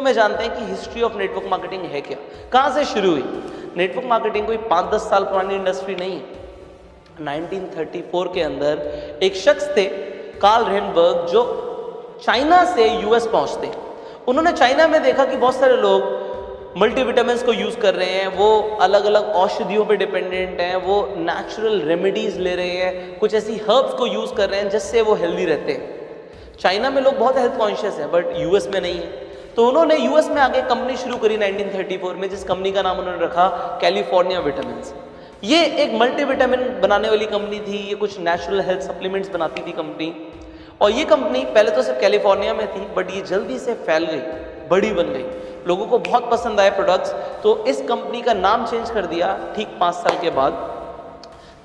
में जानते हैं कि हिस्ट्री ऑफ नेटवर्क मार्केटिंग है क्या, कहां से शुरू हुई। नेटवर्क मार्केटिंग कोई 5-10 साल पुरानी इंडस्ट्री नहीं है। 1934 के अंदर एक शख्स थे कार्ल रेनबर्ग, जो चाइना से यूएस पहुंचते। उन्होंने चाइना में देखा कि बहुत सारे लोग मल्टीविटामिन्स को यूज कर रहे हैं, वो अलग अलग औषधियों पे डिपेंडेंट हैं, वो नेचुरल रेमेडीज ले रहे हैं, कुछ ऐसी हर्ब्स को यूज कर रहे हैं जिससे वो हेल्दी रहते हैं। चाइना में लोग बहुत हेल्थ कॉन्शियस है, बट यूएस में नहीं है। तो उन्होंने यूएस में आगे कंपनी शुरू करी 1934 में, जिस कंपनी का नाम उन्होंने रखा कैलिफोर्निया विटामिन्स। ये एक मल्टीविटामिन बनाने वाली कंपनी थी, ये कुछ नेचुरल हेल्थ सप्लीमेंट्स बनाती थी कंपनी। और ये कंपनी पहले तो सिर्फ कैलिफोर्निया में थी, बट ये जल्दी से फैल गई, बड़ी बन गई, लोगों को बहुत पसंद आए प्रोडक्ट्स। तो इस कंपनी का नाम चेंज कर दिया ठीक 5 साल के बाद।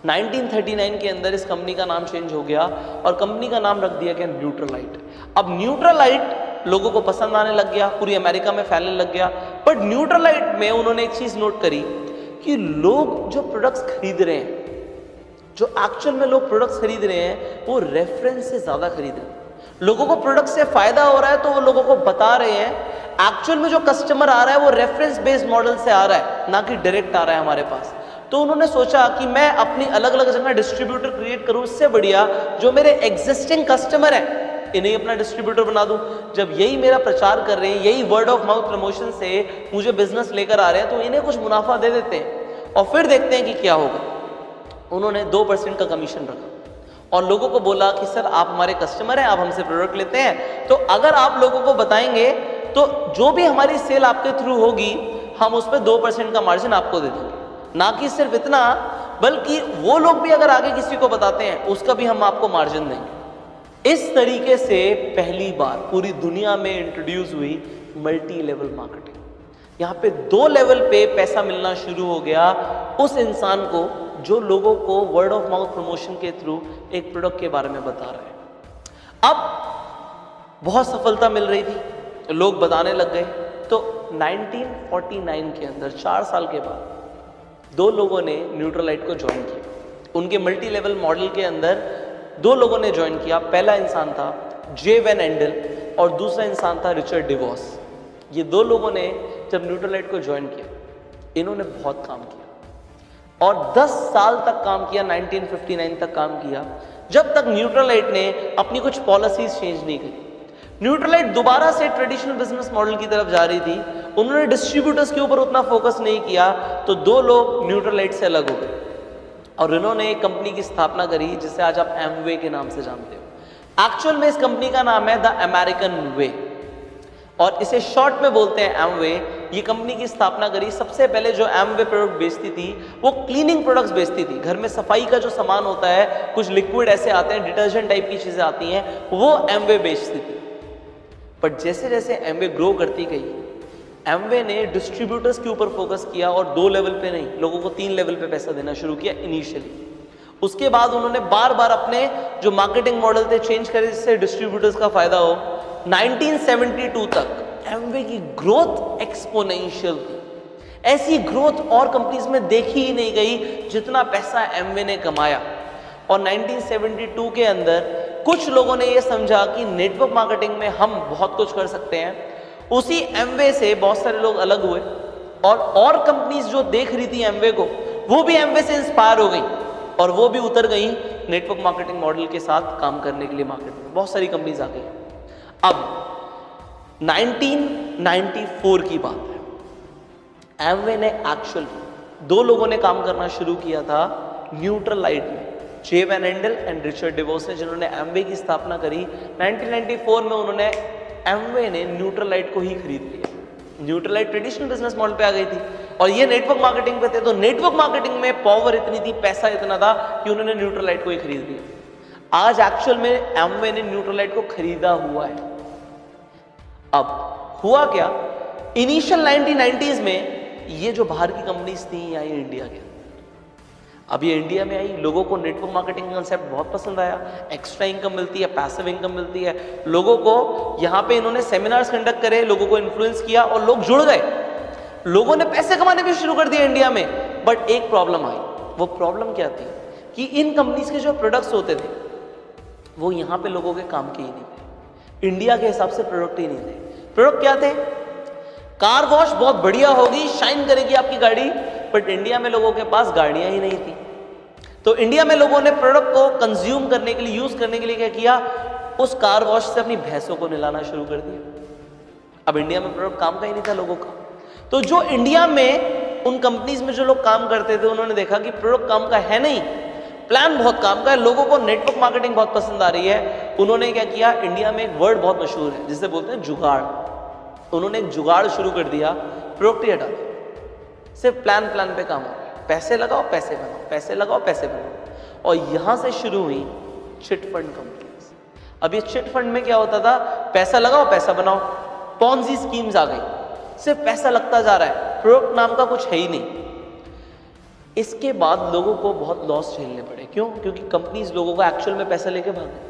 1939 के अंदर इस कंपनी का नाम चेंज हो गया और कंपनी का नाम रख दिया गया न्यूट्रालाइट। अब न्यूट्रालाइट लोगों को पसंद आने लग गया, पूरी अमेरिका में फैलने लग गया। बट न्यूट्रालाइट में उन्होंने एक चीज नोट करी कि लोग जो प्रोडक्ट्स खरीद रहे हैं, जो एक्चुअल में लोग प्रोडक्ट्स खरीद रहे हैं, वो रेफरेंस से ज्यादा खरीद रहे हैं। लोगों को प्रोडक्ट से फायदा हो रहा है तो वो लोगों को बता रहे हैं। एक्चुअल में जो कस्टमर आ रहा है वो रेफरेंस बेस्ड मॉडल से आ रहा है, ना कि डायरेक्ट आ रहा है हमारे पास। तो उन्होंने सोचा कि मैं अपनी अलग अलग जगह डिस्ट्रीब्यूटर क्रिएट करूं, इससे बढ़िया जो मेरे एग्जिस्टिंग कस्टमर है इन्हें अपना डिस्ट्रीब्यूटर बना दूं। जब यही मेरा प्रचार कर रहे हैं, यही वर्ड ऑफ माउथ प्रमोशन से मुझे बिजनेस लेकर आ रहे हैं, तो इन्हें कुछ मुनाफा दे देते हैं और फिर देखते हैं कि क्या होगा। उन्होंने 2% का कमीशन रखा और लोगों को बोला कि सर आप हमारे कस्टमर हैं, आप हमसे प्रोडक्ट लेते हैं, तो अगर आप लोगों को बताएंगे तो जो भी हमारी सेल आपके थ्रू होगी हम उस पर 2% का मार्जिन आपको दे देंगे। ना कि सिर्फ इतना, बल्कि वो लोग भी अगर आगे किसी को बताते हैं उसका भी हम आपको मार्जिन देंगे। इस तरीके से पहली बार पूरी दुनिया में इंट्रोड्यूस हुई मल्टी लेवल मार्केटिंग। यहाँ पे 2 लेवल पे पैसा मिलना शुरू हो गया उस इंसान को जो लोगों को वर्ड ऑफ माउथ प्रमोशन के थ्रू एक प्रोडक्ट के बारे में बता रहे हैं। अब बहुत सफलता मिल रही थी, लोग बताने लग गए। तो 1949 के अंदर 4 साल के बाद 2 लोगों ने न्यूट्रालाइट को ज्वाइन किया। उनके मल्टी लेवल मॉडल के अंदर 2 लोगों ने ज्वाइन किया। पहला इंसान था जे वैन एंडल और दूसरा इंसान था रिचर्ड डिवॉस। ये 2 लोगों ने जब न्यूट्रालाइट को ज्वाइन किया, इन्होंने बहुत काम किया और 10 साल तक काम किया, 1959 तक काम किया, जब तक न्यूट्रालाइट ने अपनी कुछ पॉलिसीज चेंज नहीं की। न्यूट्रालाइट दोबारा से ट्रेडिशनल बिजनेस मॉडल की तरफ जा रही थी। उन्होंने डिस्ट्रीब्यूटर्स के ऊपर उतना फोकस नहीं किया, तो 2 लोग न्यूट्रालाइट से अलग हो गए और इन्होंने एक कंपनी की स्थापना करी जिसे आज आप एमवे के नाम से जानते हो। एक्चुअल में इस कंपनी का नाम है द अमेरिकन वे और इसे शॉर्ट में बोलते हैं एमवे। ये कंपनी की स्थापना करी। सबसे पहले जो एमवे प्रोडक्ट बेचती थी वो क्लीनिंग प्रोडक्ट्स बेचती थी। घर में सफाई का जो सामान होता है, कुछ लिक्विड ऐसे आते हैं, डिटर्जेंट टाइप की चीजें आती हैं, वो एमवे बेचती थी। बट जैसे जैसे एमवे ग्रो करती गई, एमवे ने डिस्ट्रीब्यूटर्स के ऊपर फोकस किया और 2 लेवल पे नहीं, लोगों को 3 लेवल पे पैसा देना शुरू किया इनिशियली। उसके बाद उन्होंने बार बार अपने जो मार्केटिंग मॉडल थे चेंज करे जिससे डिस्ट्रीब्यूटर्स का फायदा हो। 1972 तक एमवे की ग्रोथ एक्सपोनेंशियल थी। ऐसी ग्रोथ और कंपनीज में देखी ही नहीं गई जितना पैसा एमवे ने कमाया। और 1972 के अंदर कुछ लोगों ने यह समझा कि नेटवर्क मार्केटिंग में हम बहुत कुछ कर सकते हैं। उसी एमवे से बहुत सारे लोग अलग हुए और कंपनीज जो देख रही थी एमवे को, वो भी एमवे से इंस्पायर हो गई और वो भी उतर गई नेटवर्क मार्केटिंग मॉडल के साथ काम करने के लिए मार्केट में। बहुत सारी कंपनीज आ गई। अब 1994 की बात है। एमवे ने एक्चुअल 2 लोगों ने काम करना शुरू किया था न्यूट्रालाइट में, जे वैन एंडल एंड रिचर्ड डिवॉस ने, जिन्होंने एमवे की स्थापना करी। 1994 में उन्होंने एमवे ने न्यूट्रालाइट को ही खरीद लिया। न्यूट्रालाइट ट्रेडिशनल बिजनेस मॉडल पे आ गई थी और ये नेटवर्क मार्केटिंग पे थे। तो नेटवर्क मार्केटिंग में पावर इतनी थी, पैसा इतना था कि उन्होंने न्यूट्रालाइट को ही खरीद लिया। आज एक्चुअल में एमवे ने न्यूट्रालाइट को खरीदा हुआ है। अब हुआ क्या, इनिशियल 1990s में ये जो बाहर की कंपनीज थी आई इंडिया के। अब ये इंडिया में आई, लोगों को नेटवर्क मार्केटिंग का कंसेप्ट बहुत पसंद आया। एक्स्ट्रा इनकम मिलती है, पैसिव इनकम मिलती है लोगों को। यहाँ पे इन्होंने सेमिनार्स कंडक्ट करे, लोगों को इन्फ्लुएंस किया और लोग जुड़ गए। लोगों ने पैसे कमाने भी शुरू कर दिए इंडिया में। बट एक प्रॉब्लम आई। वो प्रॉब्लम क्या थी कि इन कंपनीज के जो प्रोडक्ट्स होते थे वो यहाँ पे लोगों के काम के ही नहीं थे। इंडिया के हिसाब से प्रोडक्ट ही नहीं थे। प्रोडक्ट क्या थे? कार वॉश बहुत बढ़िया होगी, शाइन करेगी आपकी गाड़ी, बट इंडिया में लोगों के पास गाड़ियां ही नहीं थी। तो इंडिया में लोगों ने प्रोडक्ट को कंज्यूम करने के लिए, यूज करने के लिए क्या किया, उस कार वॉश से अपनी भैंसों को नहलाना शुरू कर दिया। अब इंडिया में प्रोडक्ट काम का ही नहीं था लोगों का। तो जो इंडिया में उन कंपनीज में जो लोग काम करते थे, उन्होंने देखा कि प्रोडक्ट काम का है नहीं, प्लान बहुत काम का है, लोगों को नेटवर्क मार्केटिंग बहुत पसंद आ रही है। उन्होंने क्या किया, इंडिया में एक वर्ड बहुत मशहूर है जिसे बोलते हैं जुगाड़। उन्होंने एक जुगाड़ शुरू कर दिया, प्रोडक्ट ही हटा दिया, सिर्फ प्लान पे काम हो, पैसे लगाओ पैसे बनाओ, पैसे लगाओ पैसे बनाओ। और यहां से शुरू हुई चिट फंड कंपनीज। अब ये चिट फंड में क्या होता था, पैसा लगाओ पैसा बनाओ, पॉन्जी स्कीम्स आ गई, सिर्फ पैसा लगता जा रहा है, प्रोडक्ट नाम का कुछ है ही नहीं। इसके बाद लोगों को बहुत लॉस झेलने पड़े। क्यों? क्योंकि कंपनीज लोगों को एक्चुअल में पैसा लेके भागे,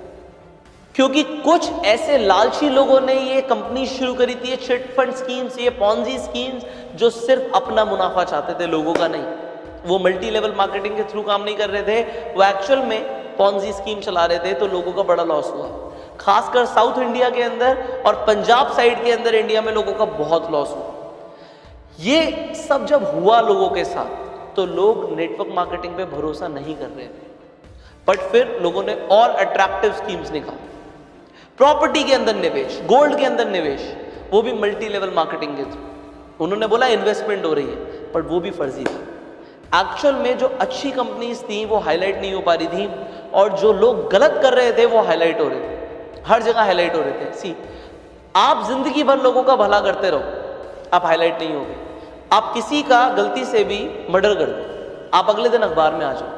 क्योंकि कुछ ऐसे लालची लोगों ने ये कंपनी शुरू करी थी, ये चिट फंड स्कीम्स, ये पॉन्जी स्कीम्स, जो सिर्फ अपना मुनाफा चाहते थे, लोगों का नहीं। वो मल्टी लेवल मार्केटिंग के थ्रू काम नहीं कर रहे थे, वो एक्चुअल में पॉन्जी स्कीम चला रहे थे। तो लोगों का बड़ा लॉस हुआ, खासकर साउथ इंडिया के अंदर और पंजाब साइड के अंदर इंडिया में लोगों का बहुत लॉस हुआ। ये सब जब हुआ लोगों के साथ, तो लोग नेटवर्क मार्केटिंग पे भरोसा नहीं कर रहे थे। बट फिर लोगों ने और अट्रैक्टिव स्कीम्स निकाली, प्रॉपर्टी के अंदर निवेश, गोल्ड के अंदर निवेश, वो भी मल्टी लेवल मार्केटिंग के थ्रू। उन्होंने बोला इन्वेस्टमेंट हो रही है, बट वो भी फर्जी था। एक्चुअल में जो अच्छी कंपनीज थी वो हाईलाइट नहीं हो पा रही थी, और जो लोग गलत कर रहे थे वो हाईलाइट हो रहे थे, हर जगह हाईलाइट हो रहे थे। सी, आप जिंदगी भर लोगों का भला करते रहो, आप हाईलाइट नहीं होगे। आप किसी का गलती से भी मर्डर कर दो, आप अगले दिन अखबार में आ जाओ।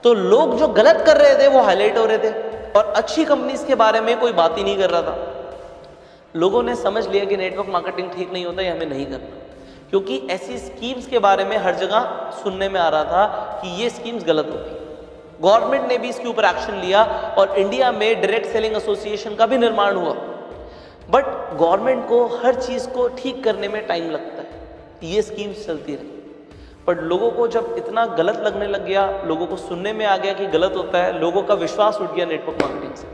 तो लोग जो गलत कर रहे थे वो हाईलाइट हो रहे थे, और अच्छी कंपनीज के बारे में कोई बात ही नहीं कर रहा था। लोगों ने समझ लिया कि नेटवर्क मार्केटिंग ठीक नहीं होता, ये हमें नहीं करना, क्योंकि ऐसी स्कीम्स के बारे में हर जगह सुनने में आ रहा था कि ये स्कीम्स गलत होती। गवर्नमेंट ने भी इसके ऊपर एक्शन लिया, और इंडिया में डायरेक्ट सेलिंग एसोसिएशन का भी निर्माण हुआ। बट गवर्नमेंट को हर चीज को ठीक करने में टाइम लगता है, ये स्कीम्स चलती रही। बट लोगों को जब इतना गलत लगने लग गया, लोगों को सुनने में आ गया कि गलत होता है, लोगों का विश्वास उठ गया नेटवर्क मार्केटिंग से।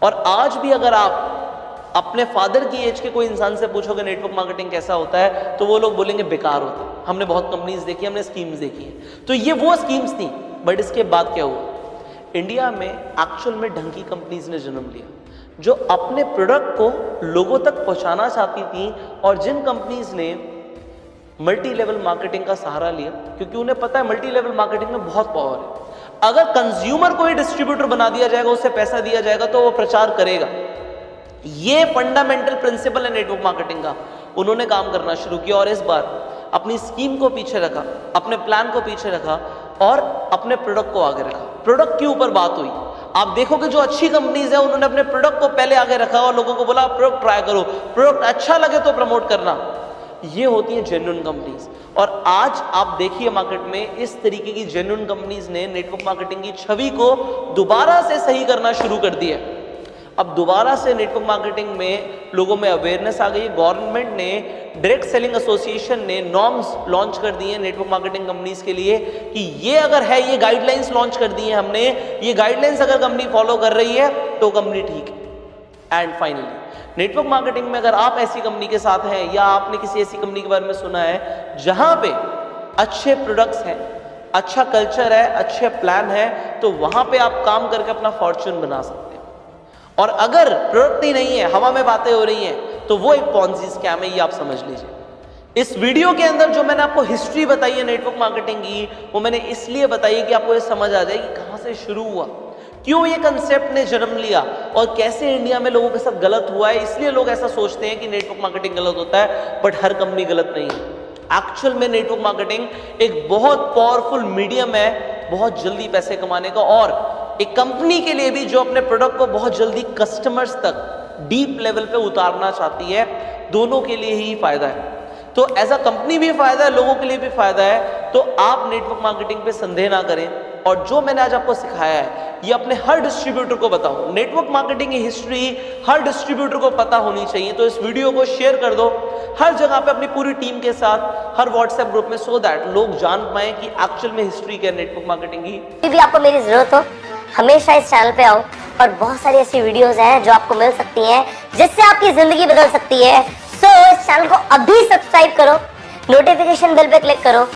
और आज भी अगर आप अपने फादर की एज के कोई इंसान से पूछोगे नेटवर्क मार्केटिंग कैसा होता है, तो वो लोग बोलेंगे बेकार होता है, हमने बहुत कंपनीज देखी, हमने स्कीम्स देखी है। तो ये वो स्कीम्स थी। बट इसके बाद क्या हुआ, इंडिया में एक्चुअल में ढंग की कंपनीज ने जन्म लिया, जो अपने प्रोडक्ट को लोगों तक पहुंचाना चाहती थी। और जिन कंपनीज ने मल्टी लेवल मार्केटिंग का सहारा लिया, क्योंकि उन्हें पता है मल्टी लेवल मार्केटिंग में बहुत पावर है। अगर कंज्यूमर को ही डिस्ट्रीब्यूटर बना दिया जाएगा, उसे पैसा दिया जाएगा, तो वो प्रचार करेगा। ये फंडामेंटल प्रिंसिपल है नेटवर्क मार्केटिंग का। उन्होंने काम करना शुरू किया, और इस बार अपनी स्कीम को पीछे रखा, अपने प्लान को पीछे रखा, और अपने प्रोडक्ट को आगे रखा। प्रोडक्ट के ऊपर बात हुई। आप देखोगे जो अच्छी कंपनीज है, उन्होंने अपने प्रोडक्ट को पहले आगे रखा और लोगों को बोला प्रोडक्ट ट्राई करो, प्रोडक्ट अच्छा लगे तो प्रमोट करना। ये होती है जेन्युइन कंपनीज। और आज आप देखिए मार्केट में इस तरीके की जेन्युइन कंपनीज ने नेटवर्क मार्केटिंग की छवि को दोबारा से सही करना शुरू कर दिया। अब दोबारा से नेटवर्क मार्केटिंग में लोगों में अवेयरनेस आ गई। गवर्नमेंट ने, डायरेक्ट सेलिंग एसोसिएशन ने नॉर्म्स लॉन्च कर दिए नेटवर्क मार्केटिंग कंपनीज के लिए कि ये अगर है, ये गाइडलाइंस लॉन्च कर दी है हमने, ये गाइडलाइंस अगर कंपनी फॉलो कर रही है तो कंपनी ठीक है। एंड फाइनली नेटवर्क मार्केटिंग में अगर आप ऐसी कंपनी के साथ हैं, या आपने किसी ऐसी कंपनी के बारे में सुना है जहां पे अच्छे प्रोडक्ट्स हैं, अच्छा कल्चर है, अच्छे प्लान है, तो वहां पे आप काम करके अपना फॉर्च्यून बना सकते हैं। और अगर प्रोडक्ट ही नहीं है, हवा में बातें हो रही हैं, तो वो एक पॉन्जी स्कैम है, ये आप समझ लीजिए। इस वीडियो के अंदर जो मैंने आपको हिस्ट्री बताई है नेटवर्क मार्केटिंग की, वो मैंने इसलिए बताई कि आपको ये समझ आ जाए कि कहां से शुरू हुआ, क्यों ये कंसेप्ट ने जन्म लिया, और कैसे इंडिया में लोगों के साथ गलत हुआ है। इसलिए लोग ऐसा सोचते हैं कि नेटवर्क मार्केटिंग गलत होता है, बट हर कंपनी गलत नहीं है। एक्चुअल में नेटवर्क मार्केटिंग एक बहुत पावरफुल मीडियम है बहुत जल्दी पैसे कमाने का, और एक कंपनी के लिए भी जो अपने प्रोडक्ट को बहुत जल्दी कस्टमर्स तक डीप लेवल पे उतारना चाहती है, दोनों के लिए ही फायदा है। तो एज अ कंपनी भी फायदा है, लोगों के लिए भी फायदा है। तो आप नेटवर्क मार्केटिंग पे संदेह ना करें, और जो मैंने आज आपको सिखाया है ये अपने हर डिस्ट्रीब्यूटर को बताओ। नेटवर्क मार्केटिंग की हिस्ट्री हर डिस्ट्रीब्यूटर को पता होनी चाहिए। तो इस वीडियो को शेयर कर दो हर जगह पे अपनी पूरी टीम के साथ, हर व्हाट्सएप ग्रुप में, सो दैट लोग जान पाए कि एक्चुअल में हिस्ट्री क्या है नेटवर्क मार्केटिंग की। भी आपको मेरी जरूरत हो, हमेशा इस चैनल पे आओ, और बहुत सारी ऐसी वीडियोस हैं जो आपको मिल सकती हैं जिससे आपकी जिंदगी बदल सकती है। सो इस चैनल को अभी सब्सक्राइब करो, नोटिफिकेशन बेल पे क्लिक करो